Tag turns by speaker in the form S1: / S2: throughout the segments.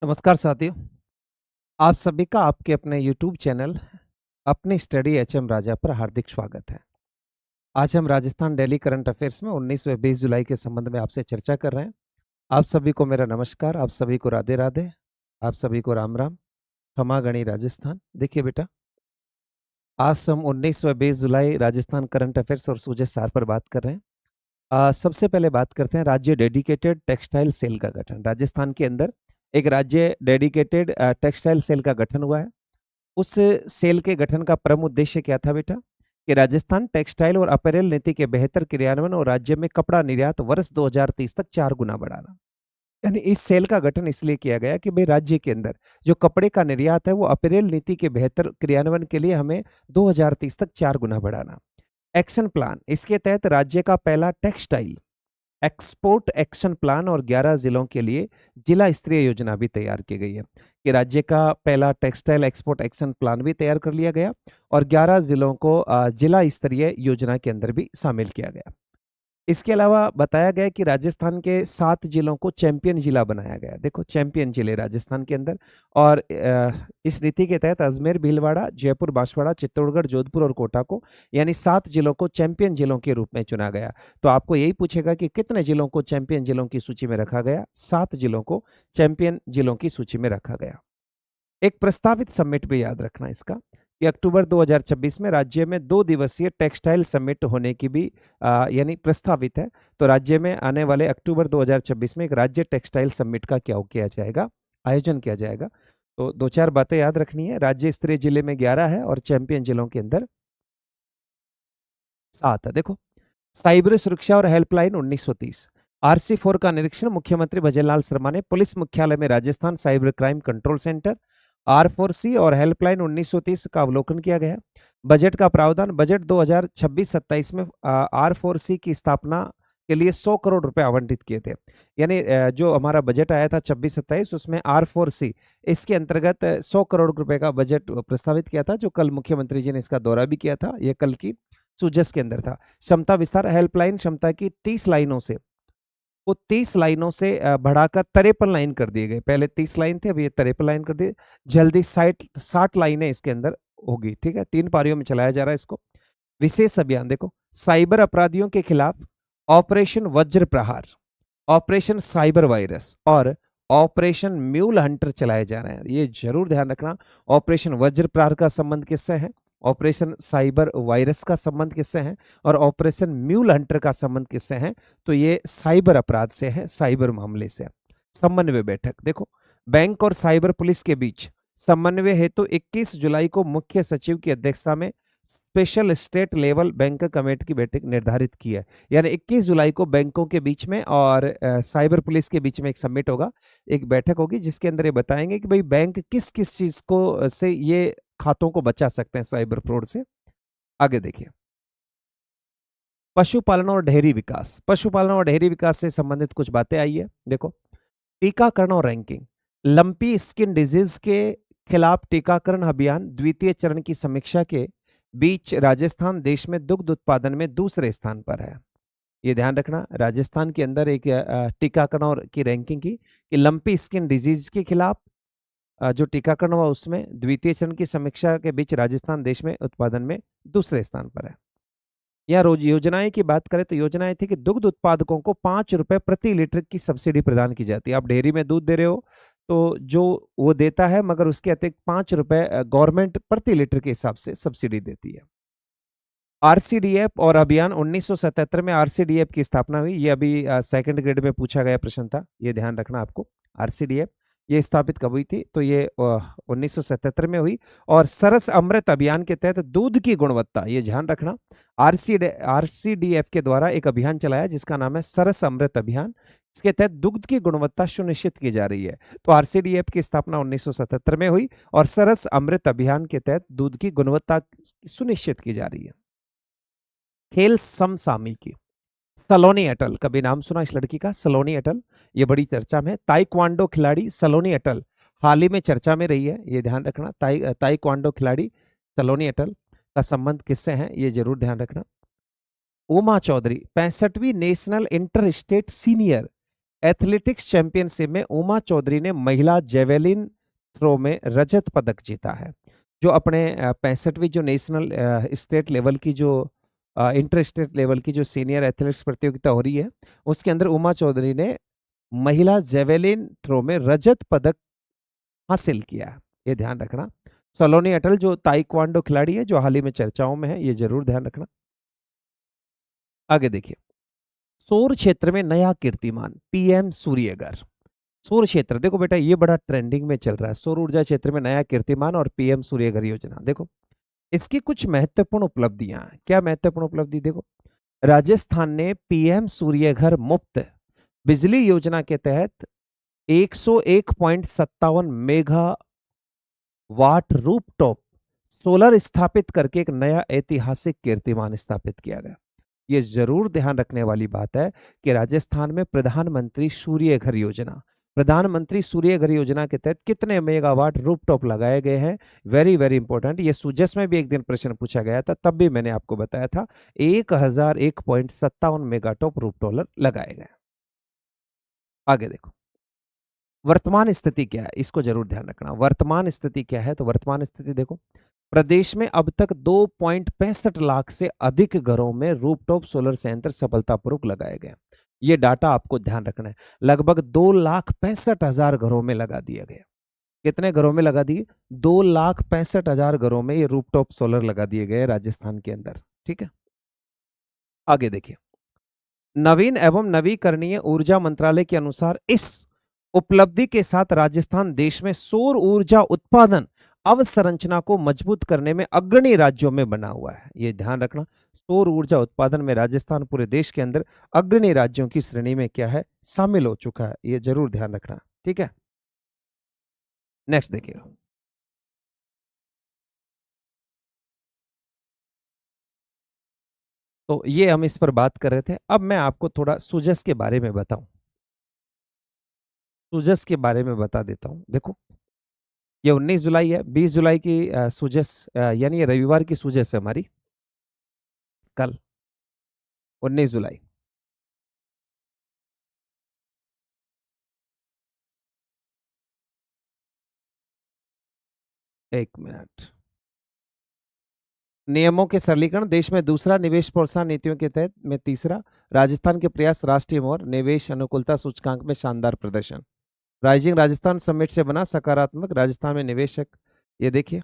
S1: नमस्कार साथियों। आप सभी का आपके अपने यूट्यूब चैनल अपनी स्टडी एचएम राजा पर हार्दिक स्वागत है। आज हम राजस्थान डेली करंट अफेयर्स में 19 व 20 जुलाई के संबंध में आपसे चर्चा कर रहे हैं। आप सभी को मेरा नमस्कार, आप सभी को राधे राधे, आप सभी को राम राम, खमा गणी राजस्थान। देखिए बेटा, आज हम 19 व 20 जुलाई राजस्थान करंट अफेयर्स और सूझे सार पर बात कर रहे हैं। सबसे पहले बात करते हैं राज्य डेडिकेटेड टेक्सटाइल सेल का गठन। राजस्थान के अंदर एक राज्य डेडिकेटेड टेक्सटाइल सेल का गठन हुआ है। उस सेल के गठन का प्रमुख उद्देश्य क्या था बेटा? कि राजस्थान टेक्सटाइल और अपैरल नीति के बेहतर क्रियान्वयन और राज्य में कपड़ा निर्यात वर्ष 2030 तक 4 गुना बढ़ाना। यानी इस सेल का गठन इसलिए किया गया कि भाई राज्य के अंदर जो कपड़े का निर्यात है वो अपैरल नीति के बेहतर क्रियान्वयन के लिए हमें 2030 तक 4 गुना बढ़ाना। एक्शन प्लान, इसके तहत राज्य का पहला टेक्सटाइल एक्सपोर्ट एक्शन प्लान और 11 जिलों के लिए जिला स्तरीय योजना भी तैयार की गई है। कि राज्य का पहला टेक्सटाइल एक्सपोर्ट एक्शन प्लान भी तैयार कर लिया गया और 11 जिलों को जिला स्तरीय योजना के अंदर भी शामिल किया गया। इसके अलावा बताया गया कि राजस्थान के 7 जिलों को चैंपियन जिला बनाया गया। देखो, चैंपियन जिले राजस्थान के अंदर। और इस नीति के तहत अजमेर, भीलवाड़ा, जयपुर, बांसवाड़ा, चित्तौड़गढ़, जोधपुर और कोटा को यानी 7 जिलों को चैंपियन जिलों के रूप में चुना गया। तो आपको यही पूछेगा कि कितने जिलों को चैंपियन जिलों की सूची में रखा गया? 7 जिलों को चैंपियन जिलों की सूची में रखा गया। एक प्रस्तावित समिट भी याद रखना इसका कि अक्टूबर 2026 में राज्य में 2 दिवसीय टेक्सटाइल समिट होने की भी यानी प्रस्तावित है। तो राज्य में आने वाले अक्टूबर 2026 में एक राज्य टेक्सटाइल समिट का क्या किया जाएगा? आयोजन किया जाएगा। तो 2-4 बातें याद रखनी है। राज्य स्तरीय जिले में 11 है और चैंपियन जिलों के अंदर 7 है। देखो, साइबर सुरक्षा और हेल्पलाइन 1930। RC4 का निरीक्षण मुख्यमंत्री भजनलाल शर्मा ने पुलिस मुख्यालय में Rajasthan cyber crime control centre R4C और हेल्पलाइन 1930 का अवलोकन किया गया। बजट का प्रावधान, बजट 2026-27 में R4C की स्थापना के लिए 100 करोड़ रुपए आवंटित किए थे। यानी जो हमारा बजट आया था 26-27 उसमें R4C इसके अंतर्गत 100 करोड़ रुपए का बजट प्रस्तावित किया था, जो कल मुख्यमंत्री जी ने इसका दौरा भी किया था। ये कल की सूजस के अंदर था। क्षमता विस्तार, हेल्पलाइन क्षमता की 30 लाइनों से वो 30 लाइनों से बढ़ाकर 53 लाइन कर दिए गए। पहले 30 लाइन थे, अभी ये 53 लाइन कर दिए। जल्दी 60 लाइनें इसके अंदर होगी। ठीक है, 3 पारियों में चलाया जा रहा है इसको। विशेष अभियान, देखो, साइबर अपराधियों के खिलाफ ऑपरेशन वज्र प्रहार, ऑपरेशन साइबर वायरस और ऑपरेशन म्यूल हंटर चलाए जा रहे हैं। ये जरूर ध्यान रखना। ऑपरेशन वज्र प्रहार का संबंध किससे है? ऑपरेशन साइबर वायरस का संबंध किससे है? और ऑपरेशन म्यूल हंटर का संबंध किससे है? तो ये साइबर अपराध से है, साइबर मामले से। समन्वय बैठक, देखो, बैंक और साइबर पुलिस के बीच समन्वय हेतु 21 जुलाई को मुख्य सचिव की अध्यक्षता में special state level bank committee की बैठक निर्धारित की है। यानी 21 जुलाई को बैंकों के बीच में और साइबर पुलिस के बीच में एक समिट होगा, एक बैठक होगी, जिसके अंदर ये बताएंगे कि भाई बैंक किस किस चीज को से ये खातों को बचा सकते हैं साइबर फ्रॉड से। आगे देखिए, पशुपालन और डेयरी विकास। पशुपालन और डेयरी विकास से संबंधित कुछ बातें आई है। देखो, टीकाकरण और रैंकिंग। लंपी स्किन डिजीज के खिलाफ टीकाकरण अभियान द्वितीय चरण की समीक्षा के बीच राजस्थान देश में दुग्ध उत्पादन में दूसरे स्थान पर है। ये ध्यान रखना। राजस्थान के अंदर एक टीकाकरण और की रैंकिंग की कि लंपी स्किन डिजीज के खिलाफ जो टीकाकरण हुआ उसमें द्वितीय चरण की समीक्षा के बीच राजस्थान देश में उत्पादन में दूसरे स्थान पर है। या रोज योजनाएं की बात करें तो योजनाएं थी कि दुग्ध उत्पादकों को 5 रुपए प्रति लीटर की सब्सिडी प्रदान की जाती है। आप डेयरी में दूध दे रहे हो तो जो वो देता है, मगर उसके अतिरिक्त 5 रुपए गवर्नमेंट प्रति लीटर के हिसाब से सब्सिडी देती है। आरसीडीएफ और अभियान 1977 में आरसीडीएफ की स्थापना हुई। ये अभी सेकंड ग्रेड में पूछा गया प्रश्न था, ये ध्यान रखना आपको। आरसीडीएफ ये स्थापित कब हुई थी? तो ये 1977 में हुई। और सरस अमृत अभियान के तहत दूध की गुणवत्ता, ये ध्यान रखना, आरसीडीएफ के द्वारा एक अभियान चलाया जिसका नाम है सरस अमृत अभियान। इसके तहत दुग्ध की गुणवत्ता सुनिश्चित की जा रही है। तो आरसीडीएफ की स्थापना 1977 में हुई और सरस अमृत अभियान के तहत दूध की गुणवत्ता सुनिश्चित की जा रही है। खेल समसामयिकी, सलोनी अटल, कभी नाम सुना इस लड़की का? सलोनी अटल, ये बड़ी चर्चा में। ताइक्वांडो खिलाड़ी सलोनी अटल हाल ही में चर्चा में रही है, ये ध्यान रखना। ताइक्वांडो खिलाड़ी सलोनी अटल का संबंध किससे है, ये जरूर ध्यान रखना। उमा चौधरी 65वीं national interstate senior athletics championship में उमा चौधरी ने महिला जेवेलिन थ्रो में रजत पदक जीता है। जो अपने 65वीं जो नेशनल स्टेट लेवल की जो इंटर स्टेट लेवल की जो सीनियर एथलेटिक्स प्रतियोगिता हो रही है, उसके अंदर उमा चौधरी ने महिला जेवेलिन थ्रो में रजत पदक हासिल किया है। ये ध्यान रखना। सलोनी अटल जो ताइक्वांडो खिलाड़ी है, जो हाल ही में चर्चाओं में है, ये जरूर ध्यान रखना। आगे देखिए, सौर क्षेत्र में नया कीर्तिमान पीएम सूर्यघर। सौर क्षेत्र देखो बेटा, ये बड़ा ट्रेंडिंग में चल रहा है। सौर ऊर्जा क्षेत्र में नया कीर्तिमान और पीएम सूर्यघर योजना। देखो इसकी कुछ महत्वपूर्ण उपलब्धियां हैं। क्या महत्वपूर्ण उपलब्धि? देखो, राजस्थान ने पीएम सूर्यघर मुफ्त बिजली योजना के तहत 101.57 मेगा वाट रूफटॉप सोलर स्थापित करके एक नया ऐतिहासिक कीर्तिमान स्थापित किया गया। ये जरूर ध्यान रखने वाली बात है कि राजस्थान में प्रधानमंत्री सूर्य घर योजना के तहत कितने मेगावाट रूफटॉप लगाए गए हैं। Very very important. ये सुजस में भी एक दिन प्रश्न पूछा गया था, तब भी मैंने आपको बताया था 1001.57 मेगाटॉप रूफटॉप लगाए गए। आगे देखो, वर्तमान स्थिति क्या है, इसको जरूर ध्यान रखना। वर्तमान स्थिति क्या है? तो वर्तमान स्थिति देखो, प्रदेश में अब तक 2.65 लाख से अधिक घरों में रूफटॉप सोलर संयंत्र सफलतापूर्वक लगाए गए। ये डाटा आपको ध्यान रखना है। लगभग 2,65,000 घरों में लगा दिया गया। कितने घरों में लगा दिए? 2,65,000 घरों में ये रूफटॉप सोलर लगा दिए गए राजस्थान के अंदर। ठीक है, आगे देखिए, नवीन एवं नवीकरणीय ऊर्जा मंत्रालय के अनुसार इस उपलब्धि के साथ राजस्थान देश में सौर ऊर्जा उत्पादन अवसंरचना को मजबूत करने में अग्रणी राज्यों में बना हुआ है। ये ध्यान रखना, सौर ऊर्जा उत्पादन में राजस्थान पूरे देश के अंदर अग्रणी राज्यों की श्रेणी में क्या है? शामिल हो चुका है। ये जरूर ध्यान रखना। ठीक है, नेक्स्ट देखिए, तो ये हम इस पर बात कर रहे थे। अब मैं आपको थोड़ा सुजस के बारे में बताऊं। सुजस के बारे में बता देता हूं। देखो, ये 19 जुलाई है। 20 जुलाई की सुजस यानी ये रविवार की सुजस है हमारी, कल 19 जुलाई। एक मिनट। नियमों के सरलीकरण, देश में दूसरा, निवेश प्रोत्साहन नीतियों के तहत में तीसरा, राजस्थान के प्रयास, राष्ट्रीय मोहर, निवेश अनुकूलता सूचकांक में शानदार प्रदर्शन, राइजिंग राजस्थान समिट से बना सकारात्मक राजस्थान में निवेशक। ये देखिए,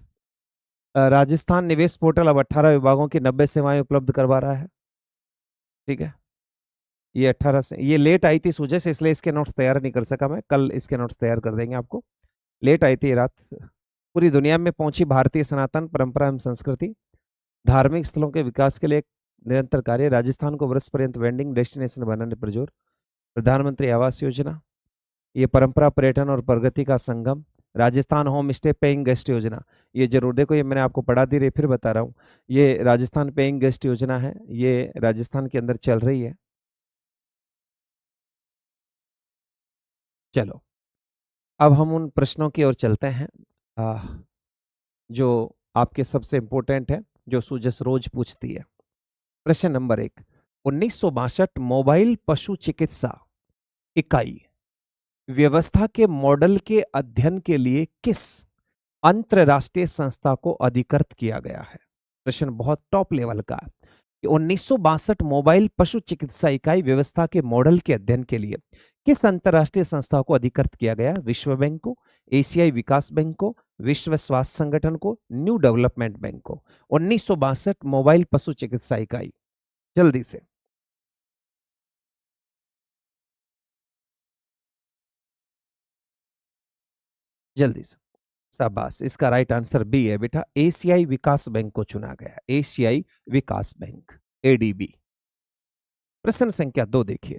S1: राजस्थान निवेश पोर्टल अब 18 विभागों की 90 सेवाएं उपलब्ध करवा रहा है। ठीक है, ये 18 से, ये लेट आई थी सुजय से, इसलिए इसके नोट्स तैयार नहीं कर सका मैं। कल इसके नोट्स तैयार कर देंगे आपको। लेट आई थी रात। पूरी दुनिया में पहुंची भारतीय सनातन परंपरा एवं संस्कृति, धार्मिक स्थलों के विकास के लिए एक निरंतर कार्य, राजस्थान को वर्ष पर्यंत वेंडिंग डेस्टिनेशन बनाने पर जोर, प्रधानमंत्री आवास योजना, ये परंपरा पर्यटन और प्रगति का संगम, Rajasthan home stay paying guest योजना। ये जरूर देखो, ये मैंने आपको पढ़ा दी रही, फिर बता रहा हूँ। ये राजस्थान पेइंग गेस्ट योजना है, ये राजस्थान के अंदर चल रही है। चलो, अब हम उन प्रश्नों की ओर चलते हैं जो आपके सबसे इंपॉर्टेंट है, जो सुजस रोज पूछती है। प्रश्न नंबर 1, 1962 मोबाइल पशु चिकित्सा इकाई व्यवस्था के मॉडल के अध्ययन के लिए किस अंतरराष्ट्रीय संस्था को अधिकृत किया गया है? प्रश्न बहुत टॉप लेवल का है कि 1962 मोबाइल पशु चिकित्सा इकाई व्यवस्था के मॉडल के अध्ययन के लिए किस अंतरराष्ट्रीय संस्था को अधिकृत किया गया? विश्व बैंक को, एशियाई विकास बैंक को, विश्व स्वास्थ्य संगठन को, न्यू डेवलपमेंट बैंक को। 1962 मोबाइल पशु चिकित्सा इकाई, जल्दी से। जल्दी से, शाबाश। इसका राइट आंसर बी है बेटा, एशियाई विकास बैंक को चुना गया। एशियाई विकास बैंक, एडीबी। प्रश्न संख्या 2 देखिए,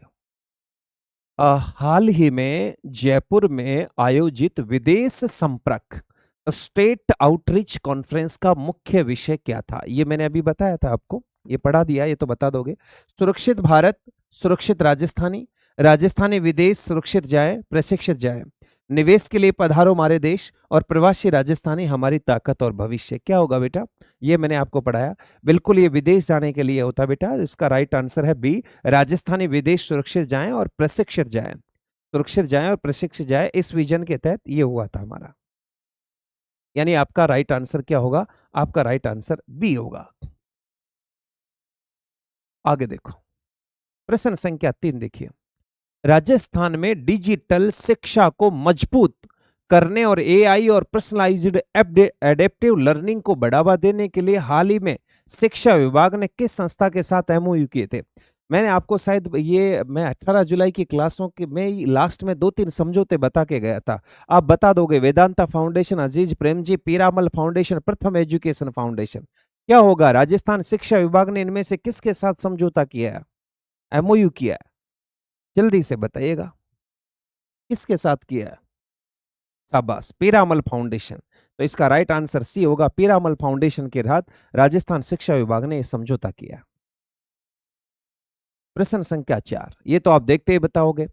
S1: हाल ही में जयपुर में आयोजित विदेश संपर्क स्टेट आउटरीच कॉन्फ्रेंस का मुख्य विषय क्या था? ये मैंने अभी बताया था आपको, ये पढ़ा दिया, ये तो बता दोगे। सुरक्षित भारत, सुरक्षित राजस्थानी, राजस्थानी विदेश सुरक्षित जाए, प्रशिक्षित जाए, निवेश के लिए पधारो हमारे देश, और प्रवासी राजस्थानी हमारी ताकत और भविष्य। क्या होगा बेटा? ये मैंने आपको पढ़ाया। बिल्कुल, ये विदेश जाने के लिए होता बेटा। इसका राइट आंसर है बी, राजस्थानी विदेश सुरक्षित जाएं और प्रशिक्षित जाएं। सुरक्षित जाएं और प्रशिक्षित जाएं, इस विजन के तहत ये हुआ था हमारा। यानी आपका राइट आंसर क्या होगा? आपका राइट आंसर बी होगा। आगे देखो, प्रश्न संख्या 3 देखिए। राजस्थान में डिजिटल शिक्षा को मजबूत करने और एआई और पर्सनलाइज्ड एडेप्टिव लर्निंग को बढ़ावा देने के लिए हाल ही में शिक्षा विभाग ने किस संस्था के साथ एमओयू किए थे? मैंने आपको शायद ये मैं 18 जुलाई की क्लासों के में लास्ट में 2-3 समझौते बता के गया था। आप बता दोगे? वेदांता फाउंडेशन, अजीज प्रेमजी, पीरामल फाउंडेशन, प्रथम एजुकेशन फाउंडेशन। क्या होगा? राजस्थान शिक्षा विभाग ने इनमें से किसके साथ समझौता किया है, एमओयू किया है? जल्दी से बताइएगा, किसके साथ किया है? शाबाश, पीरामल फाउंडेशन। तो इसका राइट आंसर सी होगा, पीरामल फाउंडेशन के तहत राजस्थान शिक्षा विभाग ने यह समझौता किया। प्रश्न संख्या 4, ये तो आप देखते ही बताओगे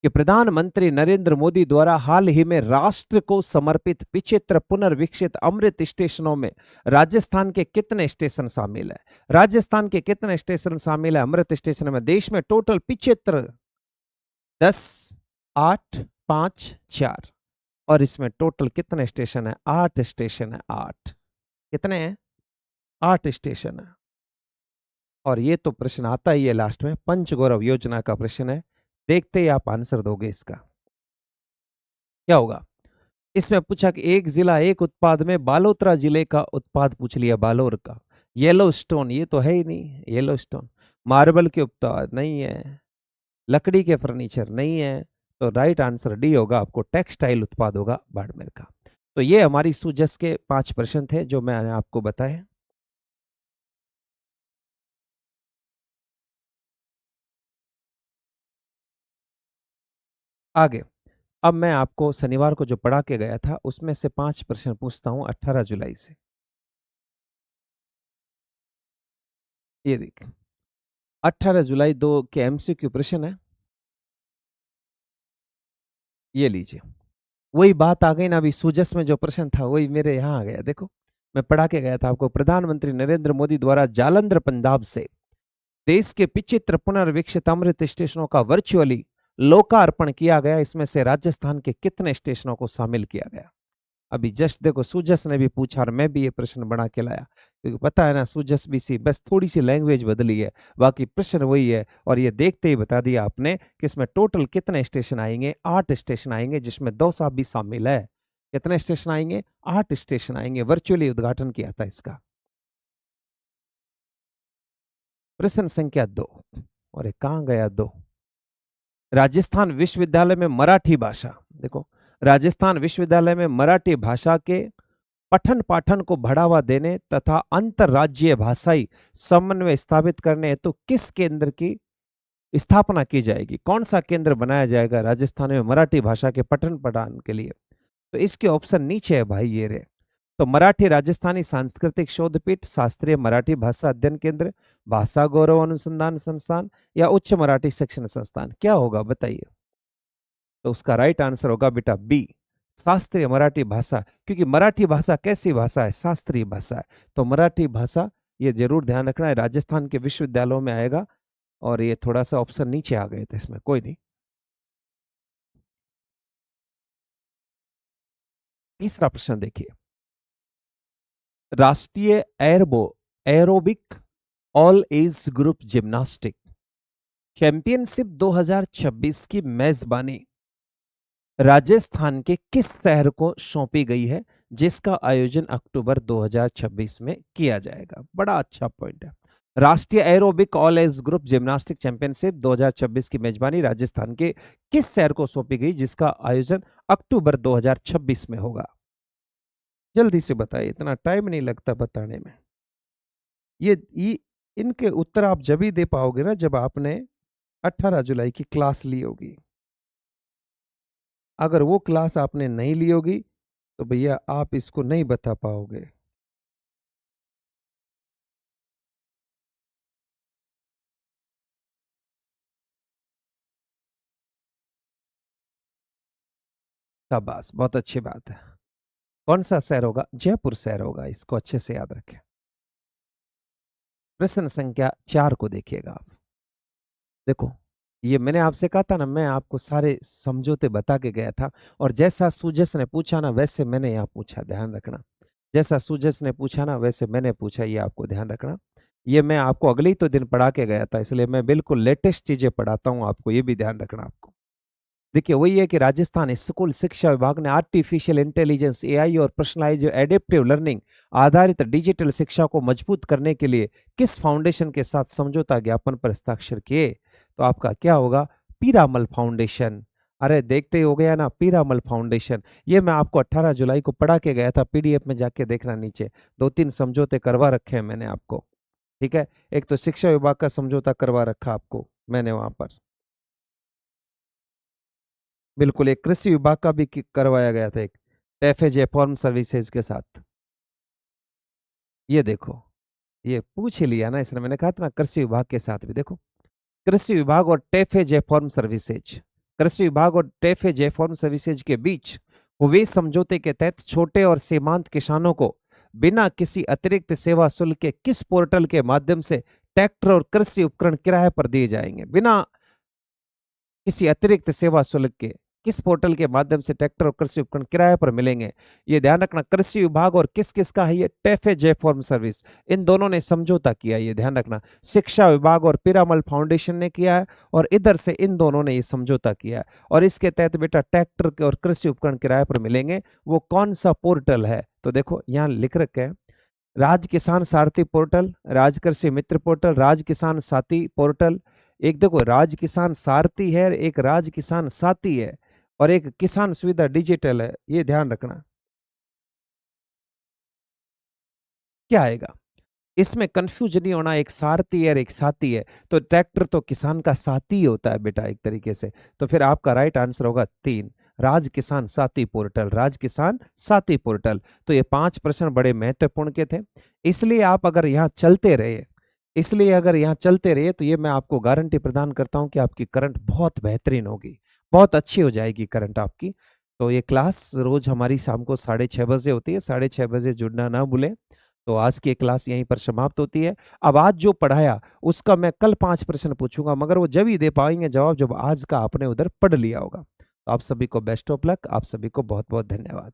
S1: कि प्रधानमंत्री नरेंद्र मोदी द्वारा हाल ही में राष्ट्र को समर्पित 75 पुनर्विकसित अमृत स्टेशनों में राजस्थान के कितने स्टेशन शामिल है? राजस्थान के कितने स्टेशन शामिल है अमृत स्टेशन में? देश में टोटल 75, 10, 8, 5, 4, और इसमें टोटल कितने स्टेशन है? 8 स्टेशन है। 8 कितने हैं? 8 स्टेशन है। और ये तो प्रश्न आता ही है लास्ट में, पंचगौरव योजना का प्रश्न है। देखते ही आप आंसर दोगे इसका। क्या होगा? इसमें पूछा कि एक जिला एक उत्पाद में बालोतरा जिले का उत्पाद पूछ लिया, बालोर का। येलो स्टोन, ये तो है ही नहीं येलो स्टोन। मार्बल के उत्पाद नहीं है, लकड़ी के फर्नीचर नहीं है, तो राइट आंसर डी होगा, आपको टेक्सटाइल उत्पाद होगा बाड़मेर का। तो ये हमारी सुजस के 5 प्रश्न थे जो मैंने आपको बताए। आगे, अब मैं आपको शनिवार को जो पढ़ा के गया था उसमें से 5 प्रश्न पूछता हूं 18 जुलाई से। ये देख, 18 जुलाई 2 के एमसीक्यू प्रश्न है, ये लीजिए। वही बात आ गई ना, अभी सुजस में जो प्रश्न था वही मेरे यहाँ आ गया। देखो, मैं पढ़ा के गया था आपको, प्रधानमंत्री नरेंद्र मोदी द्वारा जालंधर पंजाब से देश के 75 पुनर्विकसित अमृत स्टेशनों का वर्चुअली लोकार्पण किया गया। इसमें से राजस्थान के कितने स्टेशनों को शामिल किया गया? अभी जस्ट देखो, सुजस ने भी पूछा और मैं भी ये प्रश्न बना के लाया, क्योंकि पता है ना सुजस भी सी, बस थोड़ी सी लैंग्वेज बदली है, बाकी प्रश्न वही है। और ये देखते ही बता दिया आपने कि इसमें टोटल कितने स्टेशन आएंगे? 8 स्टेशन आएंगे, जिसमें दौसा भी शामिल है। कितने स्टेशन आएंगे? 8 स्टेशन आएंगे। वर्चुअली उद्घाटन किया था इसका। प्रश्न संख्या 2, और कहां गया 2? राजस्थान विश्वविद्यालय में मराठी भाषा, देखो, राजस्थान विश्वविद्यालय में मराठी भाषा के पठन पाठन को बढ़ावा देने तथा अंतर्राज्यीय भाषाई समन्वय स्थापित करने हेतु तो किस केंद्र की स्थापना की जाएगी? कौन सा केंद्र बनाया जाएगा राजस्थान में मराठी भाषा के पठन पाठन के लिए? तो इसके ऑप्शन नीचे है भाई, ये रे। तो मराठी राजस्थानी सांस्कृतिक शोधपीठ, शास्त्रीय मराठी भाषा अध्ययन केंद्र, भाषा गौरव अनुसंधान संस्थान, या उच्च मराठी शिक्षण संस्थान। क्या होगा बताइए? तो उसका राइट आंसर होगा बेटा बी, शास्त्रीय मराठी भाषा। क्योंकि मराठी भाषा कैसी भाषा है? शास्त्रीय भाषा है। तो मराठी भाषा, ये जरूर ध्यान रखना है, राजस्थान के विश्वविद्यालयों में आएगा। और ये थोड़ा सा ऑप्शन नीचे आ गए थे इसमें, कोई नहीं। तीसरा प्रश्न देखिए, राष्ट्रीय aerobic all age group gymnastic championship 2026 की मेजबानी राजस्थान के किस शहर को सौंपी गई है, जिसका आयोजन अक्टूबर 2026 में किया जाएगा? बड़ा अच्छा पॉइंट है। राष्ट्रीय aerobic all age group gymnastic championship 2026 की मेजबानी राजस्थान के किस शहर को सौंपी गई, जिसका आयोजन अक्टूबर 2026 में होगा? जल्दी से बताइए, इतना टाइम नहीं लगता बताने में। ये इनके उत्तर आप जब ही दे पाओगे ना जब आपने 18 जुलाई की क्लास ली होगी। अगर वो क्लास आपने नहीं ली होगी तो भैया आप इसको नहीं बता पाओगे। शाबाश, बहुत अच्छी बात है। कौन सा शहर होगा? जयपुर शहर होगा, इसको अच्छे से याद रखें। प्रश्न संख्या 4 को देखिएगा आप। देखो, ये मैंने आपसे कहा था ना, मैं आपको सारे समझौते बता के गया था और जैसा सूजस ने पूछा ना वैसे मैंने यहाँ पूछा, ध्यान रखना। जैसा सूजस ने पूछा ना वैसे मैंने पूछा, ये आपको ध्यान रखना। ये मैं आपको अगले ही तो दिन पढ़ा के गया था, इसलिए मैं बिल्कुल लेटेस्ट चीजें पढ़ाता हूँ आपको, ये भी ध्यान रखना आपको। देखिए वही है कि राजस्थान स्कूल शिक्षा विभाग ने आर्टिफिशियल इंटेलिजेंस, एआई और पर्सनलाइज्ड एडेप्टिव लर्निंग आधारित डिजिटल शिक्षा को मजबूत करने के लिए किस फाउंडेशन के साथ समझौता ज्ञापन पर हस्ताक्षर किए? तो आपका क्या होगा? पीरामल फाउंडेशन। अरे देखते ही हो गया ना, पीरामल फाउंडेशन। ये मैं आपको 18 जुलाई को पढ़ा के गया था, पीडीएफ में जाके देखना नीचे। 2-3 समझौते करवा रखे हैं मैंने आपको। ठीक है, एक तो शिक्षा विभाग का समझौता करवा रखा आपको मैंने वहां पर। बिल्कुल, एक कृषि विभाग का भी करवाया गया था, एक टैफेजे फॉर्म सर्विसेज के साथ। ये देखो, ये पूछ ही लिया ना इसने, मैंने कहा था ना कृषि विभाग के साथ भी। देखो, कृषि विभाग और टैफेजे फॉर्म सर्विसेज, कृषि विभाग और टैफेजे फॉर्म सर्विसेज के बीच हुए समझौते के तहत छोटे और सीमांत किसानों को बिना किसी अतिरिक्त सेवा शुल्क के किस पोर्टल के माध्यम से ट्रैक्टर और कृषि उपकरण किराए पर दिए जाएंगे? बिना किसी अतिरिक्त सेवा शुल्क के किस पोर्टल के माध्यम से ट्रैक्टर और कृषि उपकरण किराए पर मिलेंगे? ये ध्यान रखना, कृषि विभाग और किस किस का है ये? टेफे जे फॉर्म सर्विस, इन दोनों ने समझौता किया, ये ध्यान रखना। शिक्षा विभाग और पीरामल फाउंडेशन ने किया है और इधर से इन दोनों ने ये समझौता किया है। और इसके तहत बेटा ट्रैक्टर के और कृषि उपकरण किराए पर मिलेंगे। वो कौन सा पोर्टल है? तो देखो यहाँ लिख रखे हैं, राज किसान सारथी पोर्टल, राज कृषि मित्र पोर्टल, राज किसान साथी पोर्टल। एक देखो राज किसान सारथी है, एक राज किसान साथी है और एक किसान सुविधा डिजिटल है, ये ध्यान रखना। क्या आएगा इसमें? कंफ्यूज नहीं होना, एक सारथी है और एक साथी है। तो ट्रैक्टर तो किसान का साथी ही होता है बेटा एक तरीके से। तो फिर आपका राइट आंसर होगा 3, राज किसान साथी पोर्टल, राज किसान साथी पोर्टल। तो ये 5 प्रश्न बड़े महत्वपूर्ण के थे, इसलिए आप अगर यहाँ चलते रहे, इसलिए अगर यहाँ चलते रहे तो ये मैं आपको गारंटी प्रदान करता हूँ कि आपकी करंट बहुत बेहतरीन होगी, बहुत अच्छी हो जाएगी करंट आपकी। तो ये क्लास रोज हमारी शाम को 6:30 बजे होती है, 6:30 बजे जुड़ना ना भूलें। तो आज की क्लास यहीं पर समाप्त होती है। अब आज जो पढ़ाया उसका मैं कल 5 प्रश्न पूछूंगा, मगर वो जब ही दे पाएंगे जवाब जब आज का आपने उधर पढ़ लिया होगा। तो आप सभी को बेस्ट ऑफ लक, आप सभी को बहुत बहुत धन्यवाद।